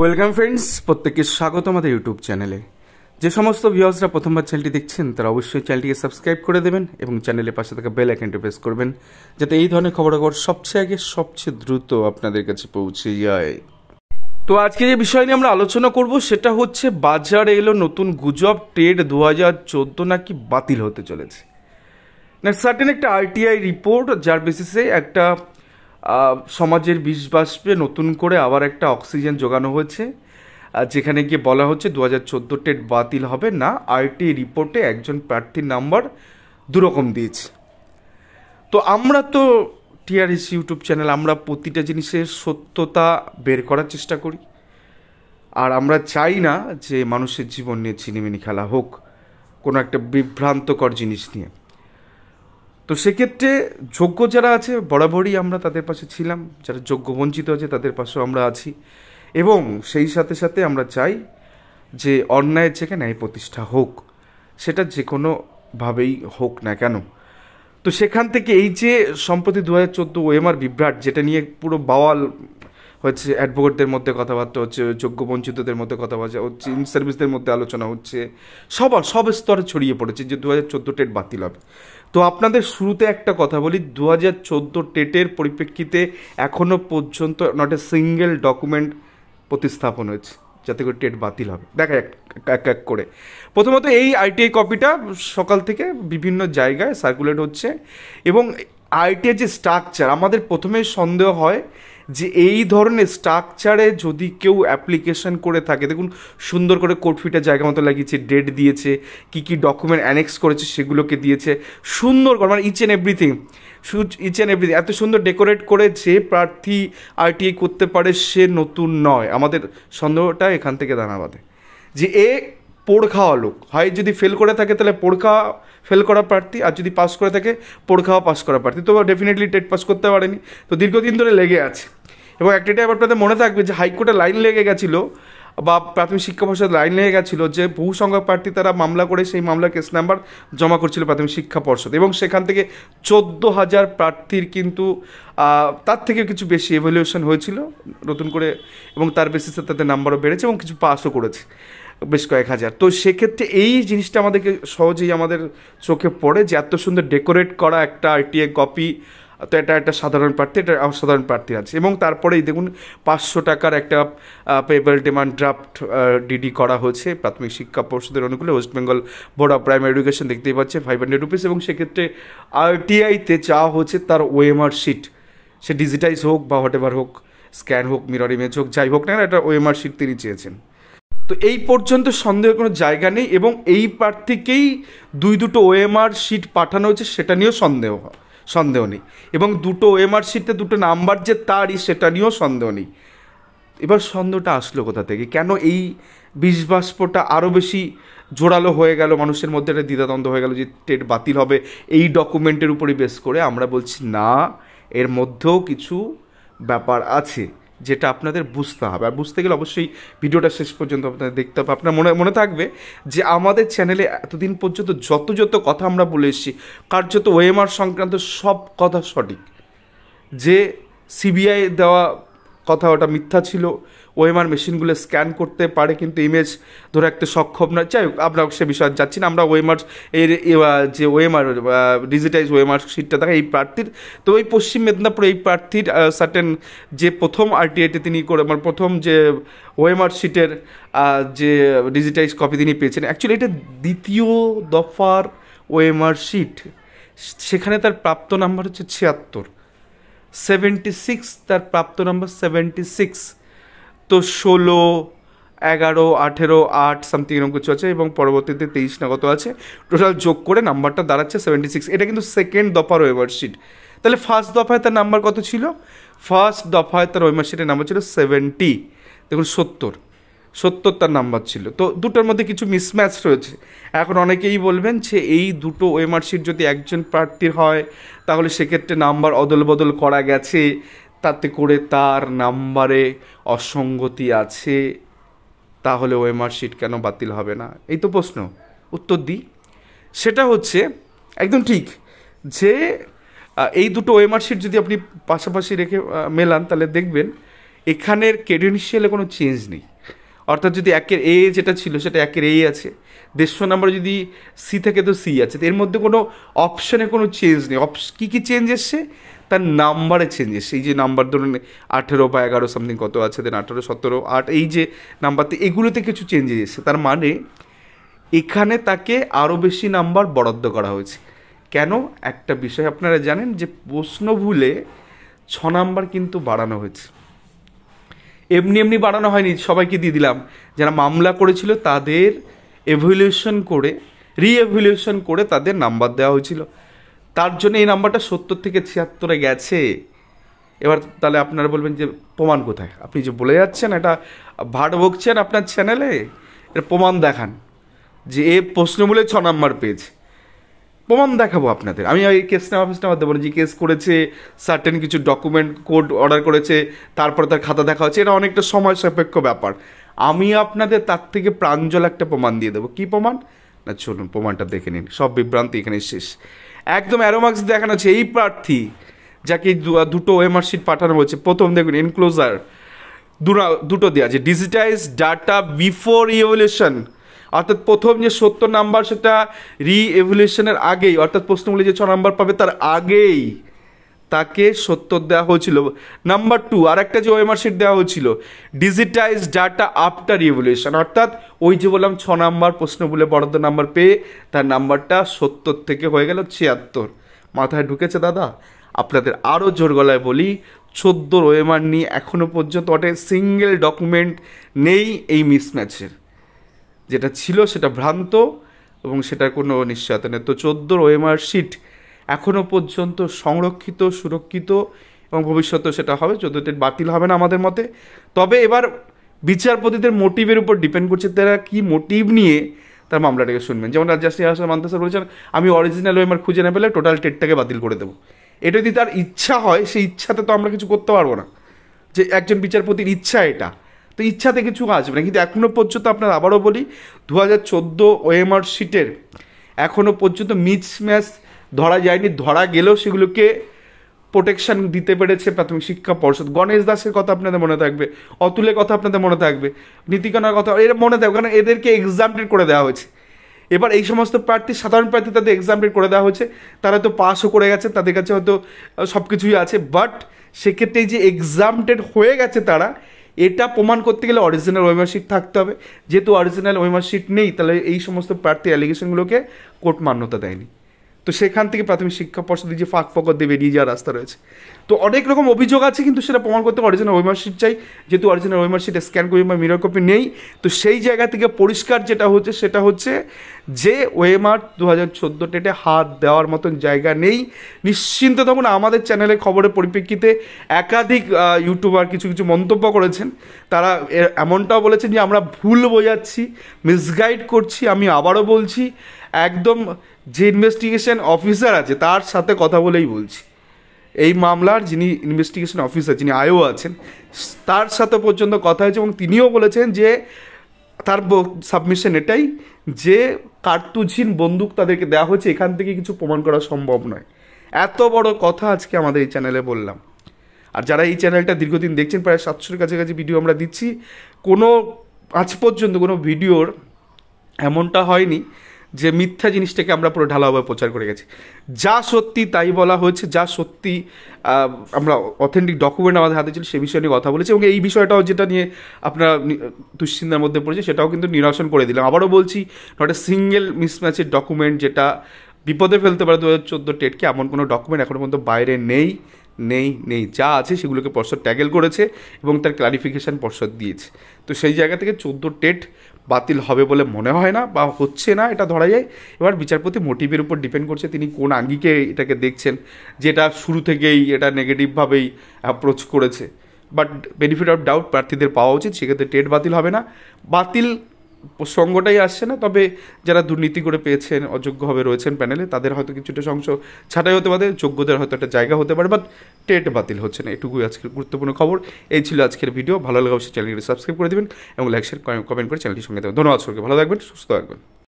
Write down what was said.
Welcome friends, প্রত্যেককে স্বাগত আমাদের ইউটিউব চ্যানেলে। যে সমস্ত ভিউয়ার্সরা প্রথমবার চ্যানেলটি দেখছেন তারা অবশ্যই চ্যানেলটিকে সাবস্ক্রাইব করে দেবেন এবং চ্যানেলের পাশে থাকা বেল আইকনটি প্রেস করবেন, যাতে এই ধরনের খবরাখবর সবচেয়ে আগে সবচেয়ে দ্রুত আপনাদের কাছে পৌঁছে যায়। তো আজকে যে বিষয় নিয়ে আমরা আলোচনা করব সেটা হচ্ছে বাজারে এলো নতুন গুজব, টেট 2014 নাকি বাতিল হতে চলেছে। না, সার্টেন একটা আরটিআই রিপোর্ট, যার বেসিসে একটা সমাজের বিষ বাষ্পে নতুন করে আবার একটা অক্সিজেন যোগানো হয়েছে, যেখানে গিয়ে বলা হচ্ছে 2014 টেট বাতিল হবে না। আরটিআই রিপোর্টে একজন প্রার্থীর নাম্বার দুরকম দিয়েছে। তো আমরা তো টিআরএস ইউটিউব চ্যানেল, আমরা প্রতিটা জিনিসের সত্যতা বের করার চেষ্টা করি, আর আমরা চাই না যে মানুষের জীবন নিয়ে ছিনিমিনি খেলা হোক কোনো একটা বিভ্রান্তকর জিনিস নিয়ে। তো সেক্ষেত্রে যোগ্য যারা আছে বরাবরই আমরা তাদের পাশে ছিলাম, যারা যোগ্য বঞ্চিত আছে তাদের পাশেও আমরা আছি, এবং সেই সাথে সাথে আমরা চাই যে অন্যায়ের জায়গায় ন্যায় প্রতিষ্ঠা হোক, সেটা যে কোনোভাবেই হোক না কেন। তো সেখান থেকে এই যে সম্প্রতি 2014 ওএমআর বিভ্রাট, যেটা নিয়ে পুরো বাওয়াল হচ্ছে, অ্যাডভোকেটদের মধ্যে কথাবার্তা হচ্ছে, যোগ্য বঞ্চিতদের মধ্যে কথাবার্তা হচ্ছে, ইন সার্ভিসদের মধ্যে আলোচনা হচ্ছে, সব স্তরে ছড়িয়ে পড়েছে যে 2014 টেট বাতিল হবে। তো আপনাদের শুরুতে একটা কথা বলি, 2014 টেটের পরিপ্রেক্ষিতে এখনও পর্যন্ত নট এ সিঙ্গেল ডকুমেন্ট প্রতিস্থাপন হয়েছে যাতে করে টেট বাতিল হবে। দেখা এক এক করে। প্রথমত এই আইটিআই কপিটা সকাল থেকে বিভিন্ন জায়গায় সার্কুলেট হচ্ছে, এবং আইটিআই যে স্ট্রাকচার, আমাদের প্রথমে সন্দেহ হয় যে এই ধরনের স্ট্রাকচারে যদি কেউ অ্যাপ্লিকেশন করে থাকে, দেখুন সুন্দর করে কোড ফিটের জায়গা মতো লাগিয়েছে, ডেট দিয়েছে, কী ডকুমেন্ট অ্যানেক্স করেছে সেগুলোকে দিয়েছে, সুন্দর করে, মানে ইচ অ্যান্ড এভরিথিং এত সুন্দর ডেকোরেট করে যে প্রার্থী আরটিআই করতে পারে সে নতুন নয়। আমাদের সন্দেহটা এখান থেকে দানা বাঁধে যে এ পোড় খাওয়া লোক, হয় যদি ফেল করে থাকে তাহলে পোড় খাওয়া ফেল করা প্রার্থী, আর যদি পাস করে থাকে পোড় খাওয়া পাস করা প্রার্থী। তো ডেফিনেটলি টেট পাস করতে পারেনি, তো দীর্ঘদিন ধরে লেগে আছে। এবং একটাই আপনাদের মনে থাকবে যে হাইকোর্টে লাইন লেগে গেছিলো, বা প্রাথমিক শিক্ষা পর্ষদ লাইন লেগে গেছিলো, যে বহু সংখ্যক প্রার্থী তারা মামলা করে সেই মামলার কেস নাম্বার জমা করছিল প্রাথমিক শিক্ষা পর্ষদ, এবং সেখান থেকে 14,000 প্রার্থীর কিন্তু তার থেকে কিছু বেশি এভ্যালুয়েশন হয়েছিল নতুন করে, এবং তার বেসিসে তাদের নাম্বারও বেড়েছে এবং কিছু পাসও করেছে বেশ কয়েক হাজার। তো সেক্ষেত্রে এই জিনিসটা আমাদেরকে সহজেই আমাদের চোখে পড়ে যে এত সুন্দর ডেকোরেট করা একটা আরটিআই কপি, তো এটা একটা সাধারণ প্রার্থী, এটা অসাধারণ প্রার্থী আছে। এবং তারপরেই দেখুন 500 টাকার একটা পেবল ডিমান্ড ড্রাফট ডিডি করা হয়েছে প্রাথমিক শিক্ষা পর্ষদের অনুকূলে, West Bengal board of primary education, দেখতেই পাচ্ছে 500 রুপিস। এবং সেক্ষেত্রে আরটিআইতে চাওয়া হচ্ছে তার ওএমআর শিট, সে ডিজিটাইজ হোক বা হোয়াট এভার হোক, স্ক্যান হোক, মিরর ইমেজ হোক, যাই হোক না, একটা ওএমআর শিট তিনি চেয়েছেন। তো এই পর্যন্ত সন্দেহের কোনো জায়গা নেই, এবং এই প্রার্থীকেই দুটো ওএমআর শিট পাঠানো হয়েছে সেটা নিয়েও সন্দেহ নেই, এবং দুটো ওএমআর শিটে দুটো নাম্বার যে তারই সেটা নিয়েও সন্দেহ নেই। এবার সন্দেহটা আসলো কোথা থেকে, কেন এই বিষবাষ্পটা আরও বেশি জোরালো হয়ে গেল, মানুষের মধ্যে একটা দ্বিধাদ্বন্দ্ব হয়ে গেল যে টেট বাতিল হবে এই ডকুমেন্টের উপরই বেস করে? আমরা বলছি না, এর মধ্যেও কিছু ব্যাপার আছে যেটা আপনাদের বুঝতে হবে, আর বুঝতে গেলে অবশ্যই ভিডিওটা শেষ পর্যন্ত আপনাদের দেখতে হবে। আপনার মনে থাকবে যে আমাদের চ্যানেলে এতদিন পর্যন্ত যত কথা আমরা বলে এসেছি, কার্যত ওএমআর সংক্রান্ত সব কথা সঠিক। যে সিবিআই দেওয়া কথা ওটা মিথ্যা ছিল, ওএমআর মেশিনগুলো স্ক্যান করতে পারে কিন্তু ইমেজ ধরে রাখতে সক্ষম না। যাই হোক, আমরা সে বিষয়ে যাচ্ছি না। আমরা ওএমআর এর যে ওএমআর ডিজিটাইজ ওএমআর শিটটা দেখা এই প্রার্থীর, তো ওই পশ্চিম মেদিনীপুর এই প্রার্থীর সার্টেন যে প্রথম আরটিআইতে তিনি করে, মানে প্রথম যে ওএমআর শিটের যে ডিজিটাইজ কপি তিনি পেয়েছেন, অ্যাকচুয়ালি এটা দ্বিতীয় দফার ওএমআর শিট, সেখানে তার প্রাপ্ত নাম্বার হচ্ছে 76 তার প্রাপ্ত নাম্বার 76। তো 16, 11, 18, 8 সামথিং এরকম কিছু আছে, এবং পরবর্তীতে 23 না কত আছে, টোটাল যোগ করে নাম্বারটা দাঁড়াচ্ছে 76। এটা কিন্তু সেকেন্ড দফার ওএমআর শিট। তাহলে ফার্স্ট দফায় তার নাম্বার কত ছিল? ফার্স্ট দফায় তার ওএমআর শিটের নাম্বার ছিল 70, দেখুন 70 তার নাম্বার ছিল। তো দুটোর মধ্যে কিছু মিসম্যাচ রয়েছে। এখন অনেকেই বলবেন যে এই দুটো ওএমআর শিট যদি একজন প্রার্থীর হয় তাহলে সেক্ষেত্রে নাম্বার অদল বদল করা গেছে, তাতে করে তার নাম্বারে অসঙ্গতি আছে, তাহলে ওএমআর শিট কেন বাতিল হবে না? এই তো প্রশ্ন। উত্তর দিই, সেটা হচ্ছে একদম ঠিক যে এই দুটো ওএমআর শিট যদি আপনি পাশাপাশি রেখে মেলান তাহলে দেখবেন এখানের ক্রেডেনশিয়ালে কোনো চেঞ্জ নেই, অর্থাৎ যদি 1-এর এ যেটা ছিল সেটা 1-এর এ আছে, 150 নাম্বার যদি সি থাকে তো সি আছে, তো এর মধ্যে কোনো অপশানে কোনো চেঞ্জ নেই। কী কী চেঞ্জ এসছে, তার নাম্বারে চেঞ্জ এসছে। এই যে নাম্বার ধরুন 18 বা 11 সামথিং কত আছে, দেন 18, 17, 8, এই যে নাম্বারতে এগুলোতে কিছু চেঞ্জেস এসছে। তার মানে এখানে তাকে আরও বেশি নাম্বার বরাদ্দ করা হয়েছে। কেন? একটা বিষয় আপনারা জানেন যে প্রশ্ন ভুলে 6 নাম্বার কিন্তু বাড়ানো হয়েছে। এমনি এমনি বাড়ানো হয়নি, সবাইকে দিয়ে দিলাম। যারা মামলা করেছিল তাদের এভ্যালুয়েশন করে, রিএভ্যালুয়েশন করে তাদের নাম্বার দেওয়া হয়েছিল। তার জন্য এই নাম্বারটা 70 থেকে 76-এ গেছে। এবার তাহলে আপনারা বলবেন যে প্রমাণ কোথায়? আপনি যে বলে যাচ্ছেন এটা ভাট বকছেন আপনার চ্যানেলে, এর প্রমাণ দেখান যে এ প্রশ্নমূলে 6 নাম্বার পেয়েছে। প্রমাণ দেখাবো আপনাদের। আমি ওই কেস নেওয়া অফিস নেওয়াতে বলি যে কেস করেছে, সার্টেন কিছু ডকুমেন্ট কোড অর্ডার করেছে, তারপরে তার খাতা দেখা হচ্ছে, এটা অনেকটা সময় সাপেক্ষ ব্যাপার। আমি আপনাদের তার থেকে প্রাঞ্জল একটা প্রমাণ দিয়ে দেবো। কী প্রমাণ? না চলুন প্রমাণটা দেখে নিন, সব বিভ্রান্তি এখানে শেষ। একদম অ্যারোমার্কস দেখানো হচ্ছে এই প্রার্থী যাকে দুটো ওএমআর শিট পাঠানো হয়েছে। প্রথম দেখুন এনক্লোজার দুটো দেওয়া আছে, ডিজিটাইজ ডাটা বিফোর রিএভ্যালুয়েশন, অর্থাৎ প্রথম যে 70 নাম্বার সেটা রিএভ্যালুয়েশনের আগেই, অর্থাৎ প্রশ্নগুলি যে 6 নাম্বার পাবে তার আগেই তাকে 70 দেওয়া হয়েছিল। নাম্বার 2 আর একটা যে ওএমআর শিট দেওয়া হয়েছিল, ডিজিটাইজ ডাটা আফটার রিএভ্যালুয়েশন, অর্থাৎ ওই যে বললাম 6 নাম্বার প্রশ্ন বলে বরাদ্দ নাম্বার পেয়ে তার নাম্বারটা 70 থেকে হয়ে গেল 76। মাথায় ঢুকেছে দাদা? আপনাদের আরও জোর গলায় বলি, 14 ওএমআর নিয়ে এখনও পর্যন্ত ওটা সিঙ্গেল ডকুমেন্ট নেই এই মিসম্যাচের। যেটা ছিল সেটা ভ্রান্ত এবং সেটার কোনো নিশ্চয়তা নেই। তো 14 ওএমআর শিট এখনও পর্যন্ত সংরক্ষিত, সুরক্ষিত এবং ভবিষ্যতেও সেটা হবে। 14টি বাতিল হবে না আমাদের মতে। তবে এবার বিচারপতিদের মোটিভের উপর ডিপেন্ড করছে, তারা কী মোটিভ নিয়ে তার মামলাটাকে শুনবেন। যেমন জাস্টিস হাসান মান্তা স্যার বলেছেন, আমি অরিজিনাল ওএমআর খুঁজে না পেলে টোটাল টেটটাকে বাতিল করে দেবো। এটা যদি তার ইচ্ছা হয়, সেই ইচ্ছাতে তো আমরা কিছু করতে পারবো না, যে একজন বিচারপতির ইচ্ছা এটা, তো ইচ্ছাতে কিছু আসবে না। কিন্তু এখনও পর্যন্ত আপনার আবারও বলি, 2014 ওএমআর শিটের এখনও পর্যন্ত মিসম্যাচ ধরা যায়নি। ধরা গেলেও সেগুলোকে প্রোটেকশন দিতে পেরেছে প্রাথমিক শিক্ষা পর্ষদ। গণেশ দাসের কথা আপনাদের মনে থাকবে, অতুলের কথা আপনাদের মনে থাকবে, নীতিকণার কথা এর মনে থাকবে, কারণ এদেরকে এক্সামটেড করে দেওয়া হয়েছে। এবার এই সমস্ত প্রার্থী, সাধারণ প্রার্থী, তাদের এক্সামটেড করে দেওয়া হয়েছে, তারা তো পাসও করে গেছে, তাদের কাছে হয়তো সব কিছুই আছে। বাট সেক্ষেত্রে যে এক্সামটেড হয়ে গেছে তারা, এটা প্রমাণ করতে গেলে অরিজিনাল ওএমআর শিট থাকতে হবে। যেহেতু অরিজিনাল ওএমআর শিট নেই, তাহলে এই সমস্ত প্রার্থী অ্যালিগেশনগুলোকে কোর্ট মান্যতা দেয়নি। তো সেখান থেকে প্রাথমিক শিক্ষা পর্ষদে যে ফাঁক ফকর দিয়ে বেরিয়ে যাওয়ার রাস্তা রয়েছে। তো অনেক রকম অভিযোগ আছে, কিন্তু সেটা প্রমাণ করতে অরিজিনাল ওএমআর শিট চাই। যেহেতু original OMR sheet scan copy বা মিরর কপি নেই, তো সেই জায়গা থেকে পরিষ্কার যেটা হচ্ছে সেটা হচ্ছে যে ওএমআর 2014 টেটে হাত দেওয়ার মতন জায়গা নেই। নিশ্চিন্ত থাকুন। আমাদের চ্যানেলের খবরের পরিপ্রেক্ষিতে একাধিক ইউটিউবার কিছু কিছু মন্তব্য করেছেন। তারা এমনটাও বলেছেন যে আমরা ভুল বোঝাচ্ছি, মিসগাইড করছি। আমি আবারও বলছি, একদম যে ইনভেস্টিগেশন অফিসার আছে তার সাথে কথা বলেই বলছি। এই মামলার যিনি ইনভেস্টিগেশন অফিসার, যিনি আইও আছেন, তার সাথে পর্যন্ত কথা হয়েছে এবং তিনিও বলেছেন যে তার সাবমিশন এটাই যে কার্তুজহীন বন্দুক তাদেরকে দেওয়া হয়েছে, এখান থেকে কিছু প্রমাণ করা সম্ভব নয়। এত বড় কথা আজকে আমাদের এই চ্যানেলে বললাম। আর যারা এই চ্যানেলটা দীর্ঘদিন দেখছেন, প্রায় 700-এর কাছাকাছি ভিডিও আমরা দিচ্ছি, কোনো আজ পর্যন্ত কোনো ভিডিওর এমনটা হয়নি যে মিথ্যা জিনিসটাকে আমরা পুরো ঢালাওভাবে প্রচার করে গেছি। যা সত্যি তাই বলা হয়েছে, যা সত্যি আমরা অথেন্টিক ডকুমেন্ট আমাদের হাতে ছিল সে বিষয় নিয়ে কথা বলেছি। এবং এই বিষয়টাও যেটা নিয়ে আপনারা দুশ্চিন্তার মধ্যে পড়েছে সেটাও কিন্তু নিরসন করে দিলাম। আবারও বলছি, নট এ সিঙ্গেল মিসম্যাচের ডকুমেন্ট যেটা বিপদে ফেলতে পারে 2014 টেটকে, এমন কোনো ডকুমেন্ট এখনও পর্যন্ত বাইরে নেই। যা আছে সেগুলোকে পর্ষদ ট্যাগেল করেছে এবং তার ক্লারিফিকেশান পর্ষদ দিয়েছে। তো সেই জায়গা থেকে 14 টেট বাতিল হবে বলে মনে হয় না, বা হচ্ছে না, এটা ধরা যায়। এবার বিচারপতি মোটিভের উপর ডিপেন্ড করছে, তিনি কোন আঙ্গিকে এটাকে দেখছেন, যেটা শুরু থেকেই এটা নেগেটিভভাবেই অ্যাপ্রোচ করেছে। বাট বেনিফিট অফ ডাউট প্রার্থীদের পাওয়া উচিত, সেক্ষেত্রে টেট বাতিল হবে না। বাতিল প্রসঙ্গটাই আসছে না। তবে যারা দুর্নীতি করে পেয়েছেন, অযোগ্যভাবে রয়েছেন প্যানেলে, তাদের হয়তো কিছুটা অংশ ছাঁটাই হতে পারে, যোগ্যদের হয়তো একটা জায়গা হতে পারে, বাট টেট বাতিল হচ্ছে না। এটুকুই আজকের গুরুত্বপূর্ণ খবর। এই ছিল আজকের ভিডিও। ভালো লাগলে অবশ্যই চ্যানেলটি সাবস্ক্রাইব করে দেবেন এবং লাইক, শেয়ার, কমেন্ট করে চ্যানেলটির সঙ্গে দেবেন। ধন্যবাদ সবাইকে। ভালো থাকবেন, সুস্থ থাকবেন।